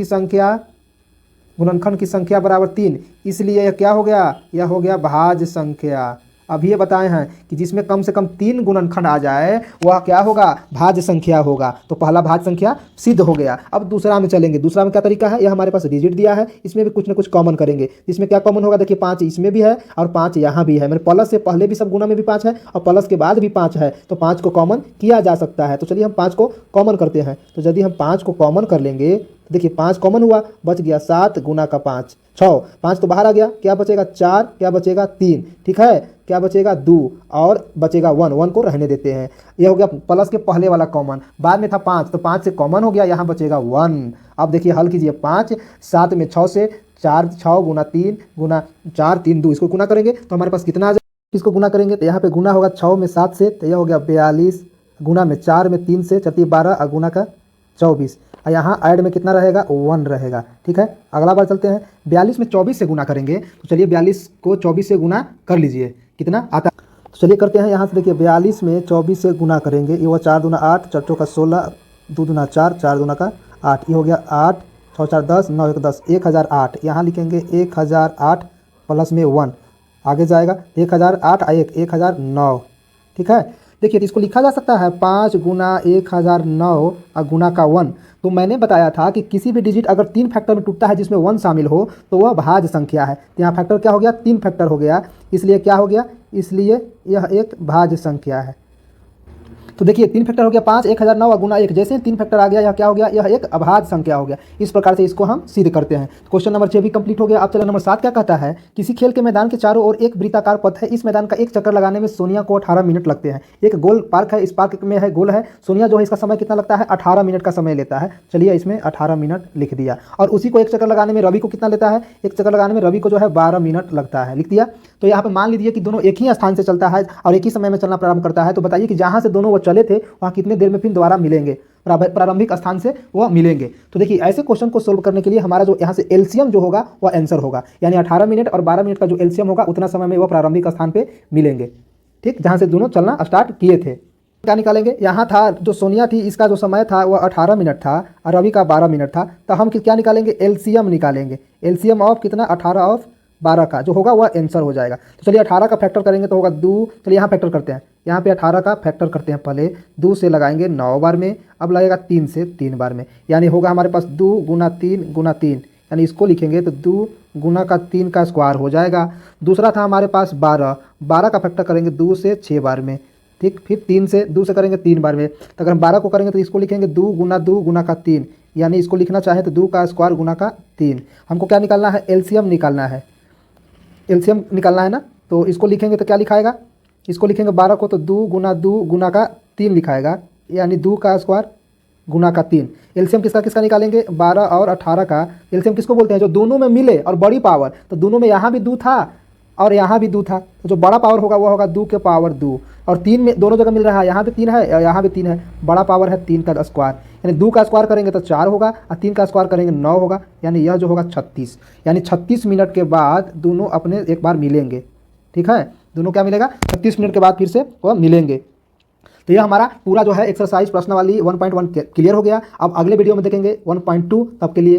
की संख्या बराबर 3, इसलिए यह क्या हो गया? यह हो गया भाज्य संख्या। अब ये बताए हैं कि जिसमें कम से कम 3 गुणनखंड आ जाए वह क्या होगा? भाज्य संख्या होगा। तो पहला भाज्य संख्या सिद्ध हो गया। अब दूसरा में चलेंगे। दूसरा में क्या तरीका है? यह हमारे पास डिजिट दिया है, इसमें भी कुछ ना कुछ कॉमन करेंगे। इसमें क्या कॉमन होगा? देखिए 5 इसमें भी है और 5 यहाँ भी है, मेरे प्लस से पहले भी सब गुना में भी 5 है और प्लस के बाद भी 5 है, तो 5 को कॉमन किया जा सकता है। तो चलिए हम 5 को कॉमन करते हैं। तो यदि हम 5 को कॉमन कर लेंगे, देखिए 5 कॉमन हुआ, बच गया 7 गुना का 5 6, 5 तो बाहर आ गया, क्या बचेगा? 4, क्या बचेगा? 3, ठीक है, क्या बचेगा? 2 और बचेगा 1 को रहने देते हैं। यह हो गया प्लस के पहले वाला कॉमन, बाद में था 5 तो 5 से कॉमन हो गया, यहाँ बचेगा 1। अब देखिए हल कीजिए, 5 7 में 6 से 4, 6 गुना 3 गुना 4 3 2, इसको गुना करेंगे तो हमारे पास कितना आ जाएगा? इसको गुना करेंगे तो यहाँ पे गुना होगा 6 में 7 से, तो यह हो गया 42, गुना में 4 में 3 से, 4 12 और गुना का 24, और यहाँ ऐड में कितना रहेगा? 1 रहेगा। ठीक है, अगला बार चलते हैं। 42 में 24 से गुना करेंगे, तो चलिए 42 को 24 से गुना कर लीजिए, कितना आता है? तो चलिए करते हैं। यहाँ से देखिए 42 में 24 से गुना करेंगे, ये हुआ 4 दूना 8, 4 चौका 16, 2 दूना 4, 4 दूना का 8, ये हो गया 8, 6 4 10, 9 1 10, 1008। यहाँ लिखेंगे 1008 प्लस में 1, आगे जाएगा 1008 और 1 1009। ठीक है, देखिए तो इसको लिखा जा सकता है 5 गुना 1009 और गुना का 1। तो मैंने बताया था कि किसी भी डिजिट अगर 3 फैक्टर में टूटता है जिसमें 1 शामिल हो तो वह भाज्य संख्या है। तो यहाँ फैक्टर क्या हो गया? 3 फैक्टर हो गया, इसलिए क्या हो गया? इसलिए यह एक भाज्य संख्या है। तो देखिए 3 फैक्टर हो गया 5, 1009 गुना 1, जैसे 3 फैक्टर आ गया यह क्या हो गया, यह एक अभाज्य संख्या हो गया। इस प्रकार से इसको हम सिद्ध करते हैं। क्वेश्चन नंबर 6 भी कंप्लीट हो गया। अब चलो नंबर 7 क्या कहता है, किसी खेल के मैदान के चारों ओर एक वृत्ताकार पथ है, इस मैदान का एक चक्कर लगाने में सोनिया को 18 मिनट लगते हैं। एक गोल पार्क है, इस पार्क में है गोल है, सोनिया जो है इसका समय कितना लगता है, 18 मिनट का समय लेता है। चलिए इसमें 18 मिनट लिख दिया। और उसी को एक चक्कर लगाने में रवि को कितना लेता है, एक चक्कर लगाने में रवि को जो है 12 मिनट लगता है, लिख दिया। तो यहाँ पे मान लीजिए कि दोनों एक ही स्थान से चलता है और एक ही समय में चलना प्रारंभ करता है। तो बताइए कि जहाँ से दोनों वो चले थे वहाँ कितने देर में फिर दोबारा मिलेंगे, प्रारंभिक स्थान से वो मिलेंगे। तो देखिए ऐसे क्वेश्चन को सोल्व करने के लिए हमारा जो यहाँ से एलसीएम जो होगा वह आंसर होगा, यानी 18 मिनट और 12 मिनट का जो एलसीएम होगा उतना समय में वह प्रारंभिक स्थान पे मिलेंगे, ठीक, जहाँ से दोनों चलना स्टार्ट किए थे। क्या निकालेंगे, यहाँ था जो सोनिया थी इसका जो समय था वह 18 मिनट था और रवि का 12 मिनट था। तो हम क्या निकालेंगे, एलसीएम निकालेंगे। एलसीएम ऑफ कितना, 18 ऑफ 12 का जो होगा वह आंसर हो जाएगा। तो चलिए 18 का फैक्टर करेंगे तो होगा 2। चलिए यहाँ फैक्टर करते हैं, यहाँ पे 18 का फैक्टर करते हैं। पहले 2 से लगाएंगे 9 बार में, अब लगेगा 3 से 3 बार में, यानी होगा हमारे पास 2 गुना 3 गुना 3, यानी इसको लिखेंगे तो 2 गुना का 3 का स्क्वायर हो जाएगा। दूसरा था हमारे पास 12 का फैक्टर करेंगे 2 से 6 बार में, ठीक, फिर 3 से 2 से करेंगे 3 बार में। तो अगर हम 12 को करेंगे तो इसको लिखेंगे 2 गुना का 3, यानी इसको लिखना चाहें तो 2 का स्क्वायर गुना का 3। हमको क्या निकालना है, एलसीएम निकालना है, एलसीएम निकालना है ना। तो इसको लिखेंगे तो क्या लिखाएगा, इसको लिखेंगे 12 को तो 2 गुना का 3 लिखाएगा, यानी 2 का स्क्वायर गुना का 3। एलसीएम किसका किसका निकालेंगे, 12 और 18 का एलसीएम किसको बोलते हैं, जो दोनों में मिले और बड़ी पावर। तो दोनों में यहाँ भी 2 था और यहाँ भी 2 था, तो जो बड़ा पावर होगा वह होगा 2 के पावर 2, और 3 में दोनों जगह मिल रहा है, यहाँ भी 3 है और यहाँ भी 3 है, बड़ा पावर है 3 का स्क्वायर, यानी 2 का स्क्वायर करेंगे तो 4 होगा और 3 का स्क्वायर करेंगे 9 होगा, यानी यह जो होगा 36, यानी 36 मिनट के बाद दोनों अपने एक बार मिलेंगे, ठीक है, दोनों क्या मिलेगा, 36 मिनट के बाद फिर से वह मिलेंगे। तो यह हमारा पूरा जो है एक्सरसाइज प्रश्नावली 1.1 क्लियर हो गया। अब अगले वीडियो में देखेंगे 1.2, तब के लिए